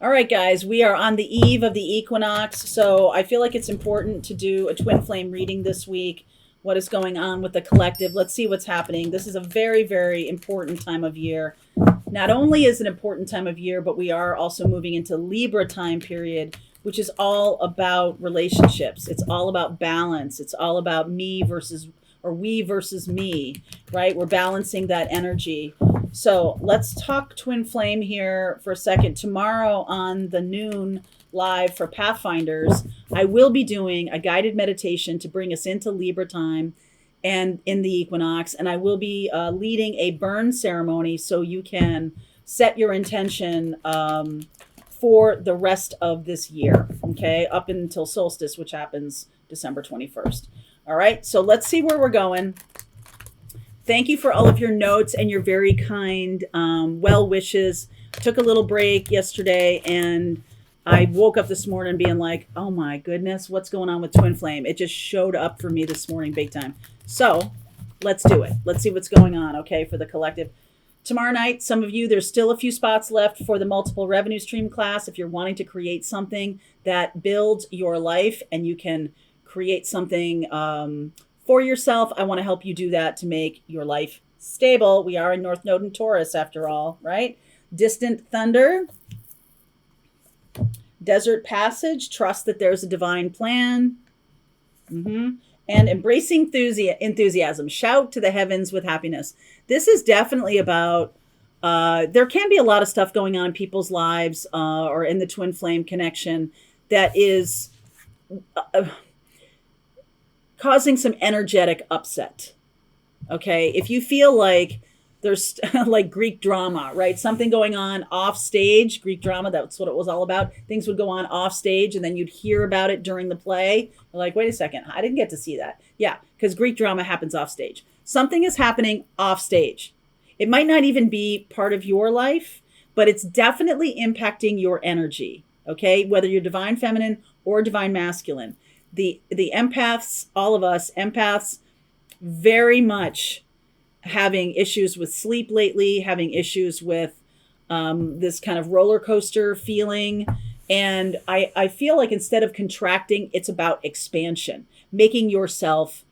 All right, guys, we are on the eve of the equinox, so I feel like it's important to do a twin flame reading this week. What is going on with the collective? Let's see what's happening. This is a very, very important time of year. Not only is it an important time of year, but we are also moving into Libra time period, which is all about relationships. It's all about balance. It's all about me versus, or we versus me, right? We're balancing that energy. So let's talk twin flame here for a second. Tomorrow on the noon live for Pathfinders, I will be doing a guided meditation to bring us into Libra time and in the equinox. And I will be leading a burn ceremony so you can set your intention for the rest of this year, okay, up until solstice, which happens December 21st. All right, so let's see where we're going. Thank you for all of your notes and your very kind well wishes. Took a little break yesterday and I woke up this morning being like, oh my goodness, what's going on with twin flame? It just showed up for me this morning big time. So let's do it. Let's see what's going on, okay, for the collective. Tomorrow night, some of you, there's still a few spots left for the multiple revenue stream class. If you're wanting to create something that builds your life and you can create something for yourself, I want to help you do that to make your life stable. We are in North Node and Taurus after all, right? Distant thunder, desert passage, trust that there's a divine plan, and embracing enthusiasm, shout to the heavens with happiness. This is definitely about, there can be a lot of stuff going on in people's lives or in the twin flame connection that is causing some energetic upset. Okay. If you feel like there's like Greek drama, right? Something going on off stage, Greek drama, that's what it was all about. Things would go on off stage and then you'd hear about it during the play. You're like, wait a second, I didn't get to see that. Yeah, because Greek drama happens off stage. Something is happening off stage. It might not even be part of your life, but it's definitely impacting your energy. Okay. Whether you're divine feminine or divine masculine. The empaths, all of us empaths, very much having issues with sleep lately, having issues with this kind of roller coaster feeling. And I feel like instead of contracting, it's about expansion, making yourself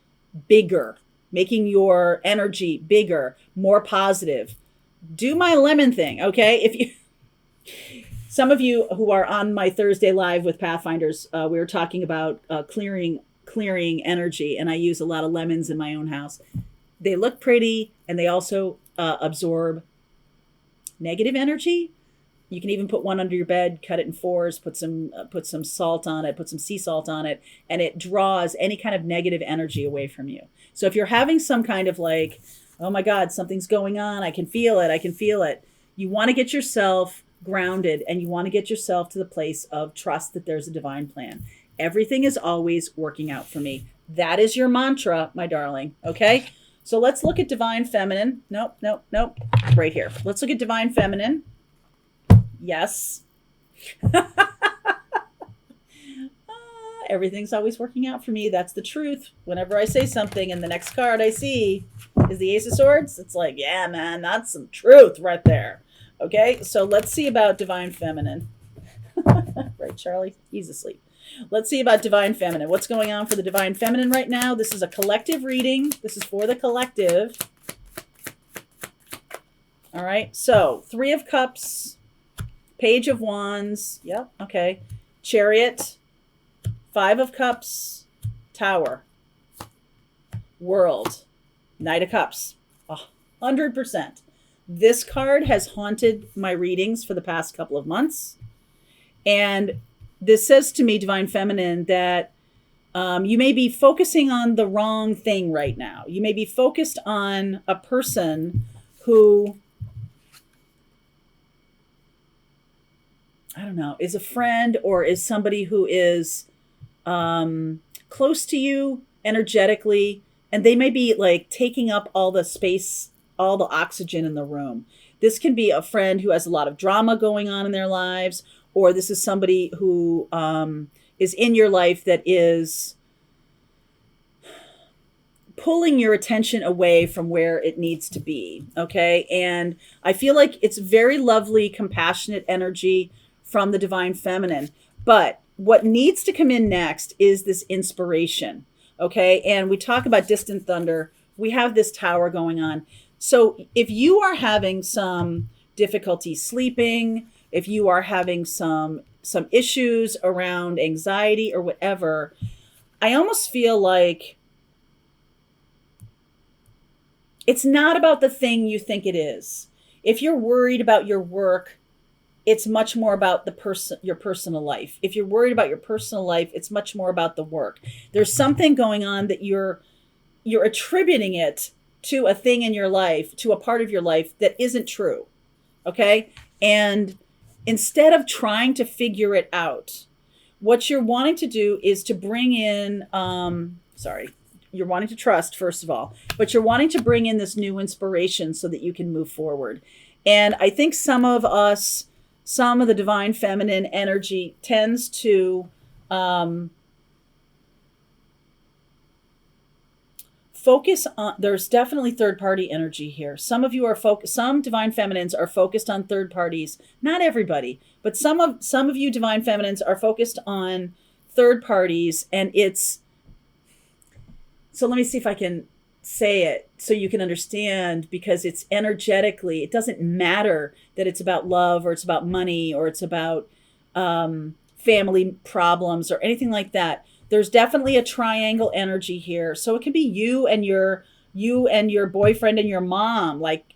bigger, making your energy bigger, more positive. Do my lemon thing, okay? If you... Some of you who are on my Thursday live with Pathfinders, we were talking about clearing energy, and I use a lot of lemons in my own house. They look pretty, and they also absorb negative energy. You can even put one under your bed, cut it in fours, put some salt on it, put some sea salt on it, and it draws any kind of negative energy away from you. So if you're having some kind of like, oh my God, something's going on, I can feel it. You want to get yourself grounded and you want to get yourself to the place of trust that there's a divine plan. Everything is always working out for me. That is your mantra, my darling. Okay. So let's look at divine feminine. Nope. Right here. Let's look at divine feminine. Yes. Everything's always working out for me. That's the truth. Whenever I say something and the next card I see is the Ace of Swords, it's like, yeah, man, that's some truth right there. Okay, so let's see about divine feminine. Right, Charlie? He's asleep. Let's see about divine feminine. What's going on for the divine feminine right now? This is a collective reading. This is for the collective. All right, so 3 of Cups, Page of Wands. Yep, okay. Chariot, 5 of Cups, Tower, World, Knight of Cups. 100%. This card has haunted my readings for the past couple of months. And this says to me, divine feminine, that you may be focusing on the wrong thing right now. You may be focused on a person who, I don't know, is a friend or is somebody who is close to you energetically. And they may be like taking up all the space, all the oxygen in the room. This can be a friend who has a lot of drama going on in their lives, or this is somebody who is in your life that is pulling your attention away from where it needs to be. Okay. And I feel like it's very lovely, compassionate energy from the divine feminine. But what needs to come in next is this inspiration. Okay. And we talk about distant thunder. We have this tower going on. So if you are having some difficulty sleeping, if you are having some issues around anxiety or whatever, I almost feel like it's not about the thing you think it is. If you're worried about your work, it's much more about your personal life. If you're worried about your personal life, it's much more about the work. There's something going on that you're attributing it to a thing in your life, to a part of your life that isn't true. Okay? And instead of trying to figure it out, what you're wanting to do is to bring in, you're wanting to trust, first of all, but you're wanting to bring in this new inspiration so that you can move forward. And I think some of the divine feminine energy tends to focus on, there's definitely third party energy here. Some of you are some divine feminines are focused on third parties. Not everybody, but some of you divine feminines are focused on third parties, and so let me see if I can say it so you can understand, because it's energetically, it doesn't matter that it's about love or it's about money or it's about family problems or anything like that. There's definitely a triangle energy here. So it could be you and your boyfriend and your mom. Like,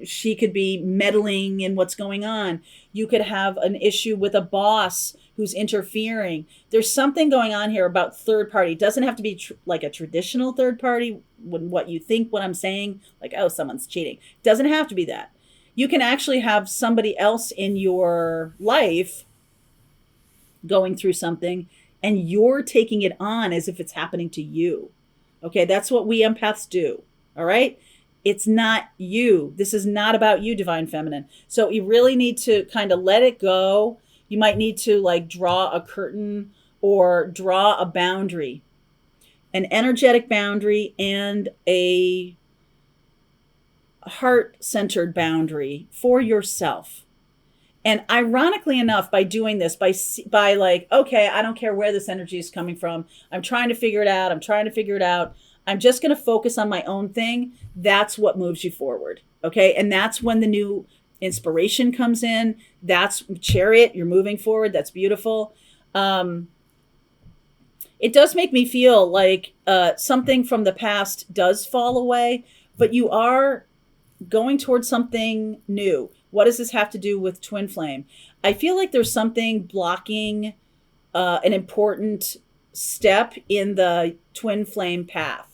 she could be meddling in what's going on. You could have an issue with a boss who's interfering. There's something going on here about third party. It doesn't have to be like a traditional third party, what you think what I'm saying, like, oh, someone's cheating. It doesn't have to be that. You can actually have somebody else in your life going through something, and you're taking it on as if it's happening to you. Okay, that's what we empaths do. All right? It's not you. This is not about you, divine feminine. So you really need to kind of let it go. You might need to draw a curtain or draw a boundary, an energetic boundary and a heart-centered boundary for yourself. And ironically enough, by doing this, by okay, I don't care where this energy is coming from. I'm trying to figure it out. I'm just going to focus on my own thing. That's what moves you forward. Okay. And that's when the new inspiration comes in. That's Chariot. You're moving forward. That's beautiful. It does make me feel like something from the past does fall away, but you are going towards something new. What does this have to do with twin flame? I feel like there's something blocking an important step in the twin flame path.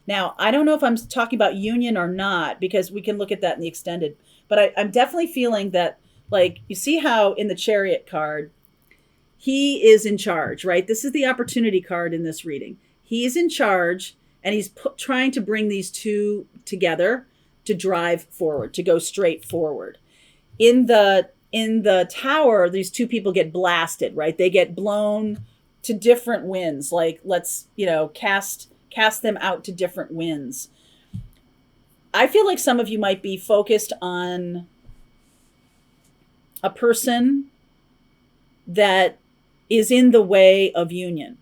Now, I don't know if I'm talking about union or not, because we can look at that in the extended, but I'm definitely feeling that, you see how in the Chariot card, he is in charge, right? This is the opportunity card in this reading. He is in charge, and he's trying to bring these two together to drive forward, to go straight forward. In the tower, these two people get blasted, right? They get blown to different winds. Let's, cast them out to different winds. I feel like some of you might be focused on a person that is in the way of union,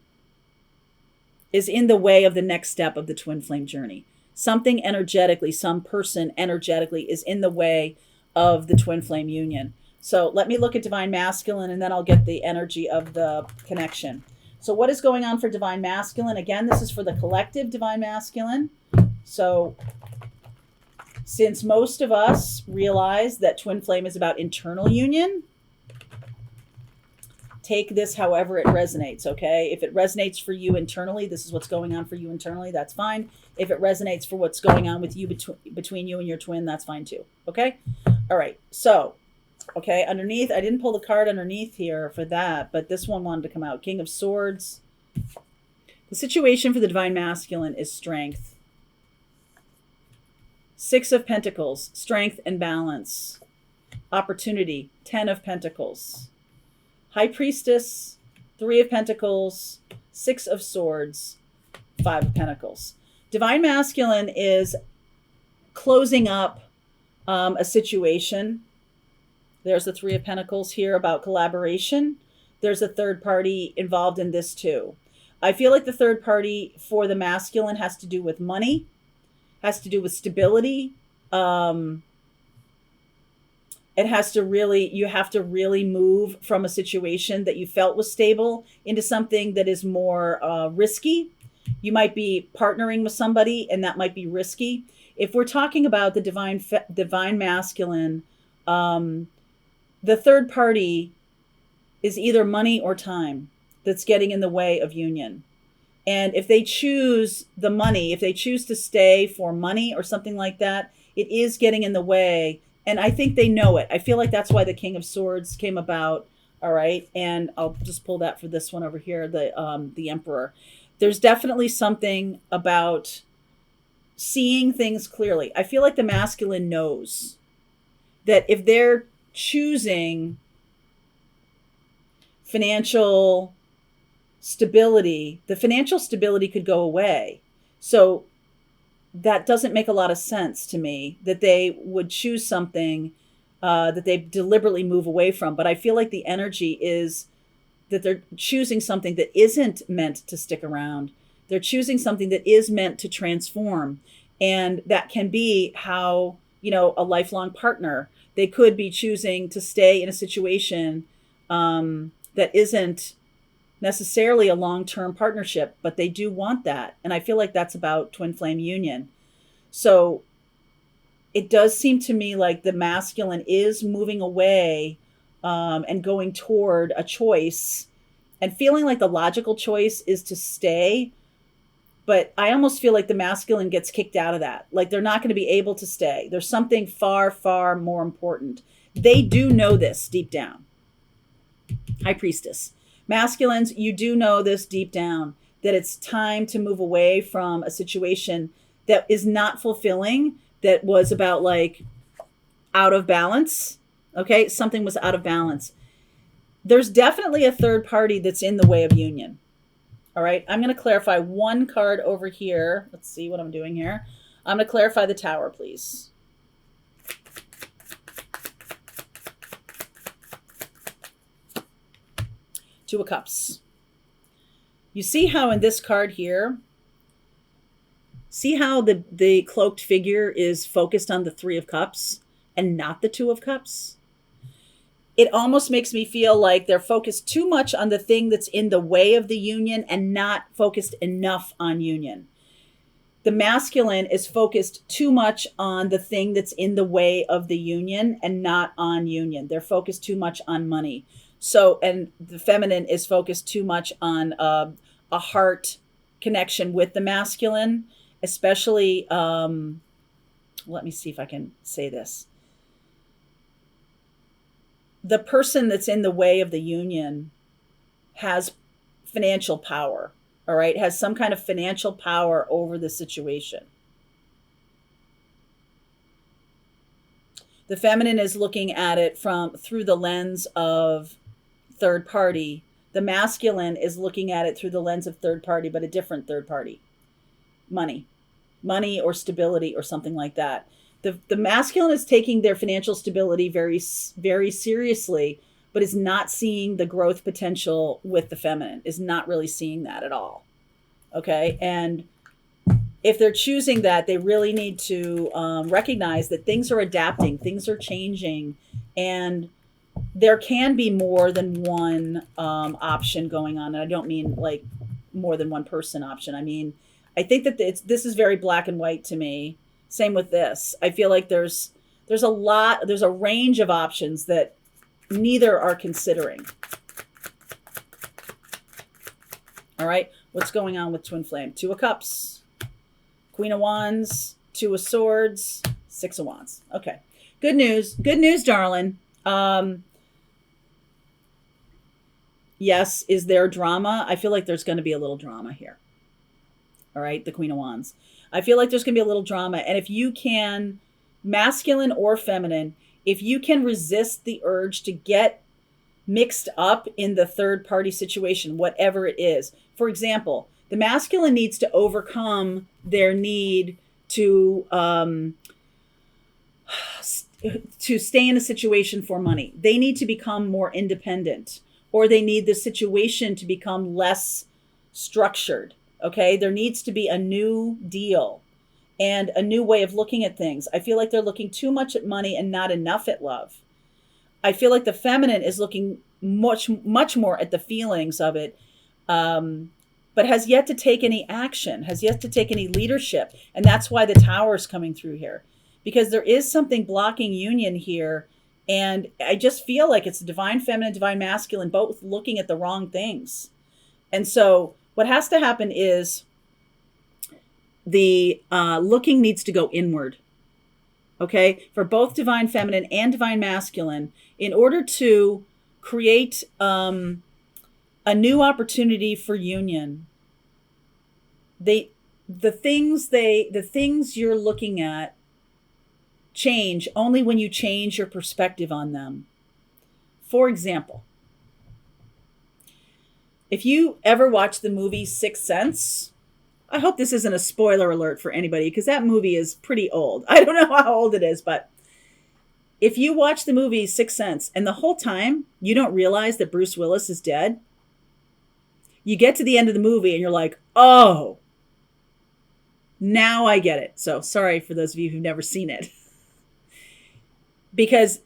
is in the way of the next step of the twin flame journey. Something energetically, some person energetically is in the way of the twin flame union. So let me look at divine masculine, and then I'll get the energy of the connection. So what is going on for divine masculine? Again, this is for the collective divine masculine. So since most of us realize that twin flame is about internal union, take this however it resonates, okay? If it resonates for you internally, this is what's going on for you internally, that's fine. If it resonates for what's going on with you between you and your twin, that's fine too, okay? All right, so, okay, underneath, I didn't pull the card underneath here for that, but this one wanted to come out. King of Swords. The situation for the divine masculine is strength. Six of Pentacles, strength and balance. Opportunity, 10 of Pentacles. High Priestess, 3 of Pentacles, 6 of Swords, 5 of Pentacles. Divine masculine is closing up a situation. There's the Three of Pentacles here about collaboration. There's a third party involved in this too. I feel like the third party for the masculine has to do with money, has to do with stability. It has to really, you have to really move from a situation that you felt was stable into something that is more risky. You might be partnering with somebody and that might be risky. If we're talking about the divine masculine, the third party is either money or time that's getting in the way of union. And if they choose the money, if they choose to stay for money or something like that, it is getting in the way. And I think they know it. I feel like that's why the King of Swords came about. All right. And I'll just pull that for this one over here, the Emperor. There's definitely something about seeing things clearly. I feel like the masculine knows that if they're choosing financial stability, the financial stability could go away. So that doesn't make a lot of sense to me that they would choose something that they deliberately move away from. But I feel like the energy is that they're choosing something that isn't meant to stick around. They're choosing something that is meant to transform. And that can be how, a lifelong partner, they could be choosing to stay in a situation that isn't necessarily a long-term partnership, but they do want that. And I feel like that's about twin flame union. So it does seem to me like the masculine is moving away and going toward a choice and feeling like the logical choice is to stay. But I almost feel like the masculine gets kicked out of that. Like they're not going to be able to stay. There's something far, far more important. They do know this deep down. High Priestess. Masculines, you do know this deep down, that it's time to move away from a situation that is not fulfilling, that was about like out of balance. Okay, something was out of balance. There's definitely a third party that's in the way of union. All right, I'm going to clarify one card over here. Let's see what I'm doing here. I'm going to clarify the Tower, please. Two of Cups. You see how in this card here, see how the cloaked figure is focused on the Three of Cups and not the Two of Cups? It almost makes me feel like they're focused too much on the thing that's in the way of the union and not focused enough on union. The masculine is focused too much on the thing that's in the way of the union and not on union. They're focused too much on money. So, and the feminine is focused too much on a heart connection with the masculine, especially, let me see if I can say this. The person that's in the way of the union has financial power, all right, has some kind of financial power over the situation. The feminine is looking at it through the lens of third party. The masculine is looking at it through the lens of third party, but a different third party. Money or stability or something like that. The masculine is taking their financial stability very, very seriously, but is not seeing the growth potential with the feminine, is not really seeing that at all. Okay. And if they're choosing that, they really need to recognize that things are adapting, things are changing, and there can be more than one option going on. And I don't mean like more than one person option. I mean, I think that this is very black and white to me. Same with this. I feel like there's a range of options that neither are considering. All right. What's going on with twin flame? Two of Cups, Queen of Wands, Two of Swords, Six of Wands. Okay. Good news. Good news, darling. Yes. Is there drama? I feel like there's going to be a little drama here. All right. The Queen of Wands. I feel like there's going to be a little drama. And if you can, masculine or feminine, if you can resist the urge to get mixed up in the third party situation, whatever it is. For example, the masculine needs to overcome their need to to stay in a situation for money. They need to become more independent, or they need the situation to become less structured. Okay. There needs to be a new deal and a new way of looking at things. I feel like they're looking too much at money and not enough at love. I feel like the feminine is looking much more at the feelings of it, but has yet to take any action, has yet to take any leadership. And that's why the Tower is coming through here, because there is something blocking union here. And I just feel like it's divine feminine, divine masculine, both looking at the wrong things. And so what has to happen is the looking needs to go inward. Okay, for both divine feminine and divine masculine, in order to create a new opportunity for union. The things you're looking at change only when you change your perspective on them. For example, if you ever watch the movie Sixth Sense, I hope this isn't a spoiler alert for anybody, because that movie is pretty old. I don't know how old it is, but if you watch the movie Sixth Sense and the whole time you don't realize that Bruce Willis is dead, you get to the end of the movie and you're like, oh, now I get it. So sorry for those of you who've never seen it. Because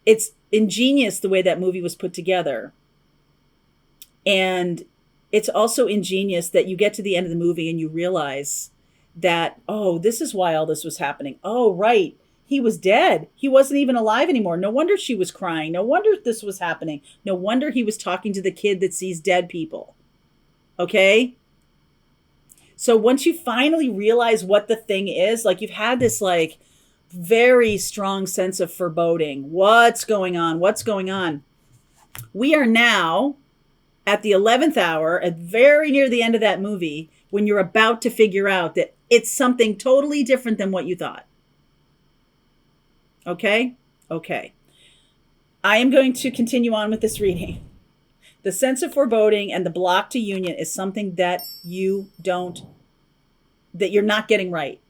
it's ingenious the way that movie was put together. And it's also ingenious that you get to the end of the movie and you realize that, oh, this is why all this was happening. Oh, right. He was dead. He wasn't even alive anymore. No wonder she was crying. No wonder this was happening. No wonder he was talking to the kid that sees dead people. Okay? So once you finally realize what the thing is, like you've had this like very strong sense of foreboding. What's going on? What's going on? We are now at the 11th hour, at very near the end of that movie, when you're about to figure out that it's something totally different than what you thought. Okay? Okay. I am going to continue on with this reading. The sense of foreboding and the block to union is something that you're not getting right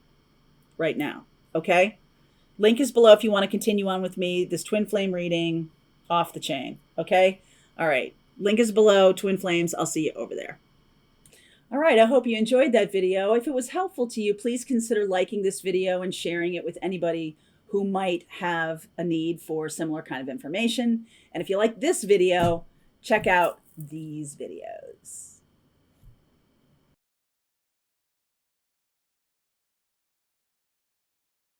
now. Okay? Link is below if you want to continue on with me. This twin flame reading, off the chain. Okay? All right. Link is below, twin flames. I'll see you over there. All right. I hope you enjoyed that video. If it was helpful to you, please consider liking this video and sharing it with anybody who might have a need for similar kind of information. And if you like this video, check out these videos.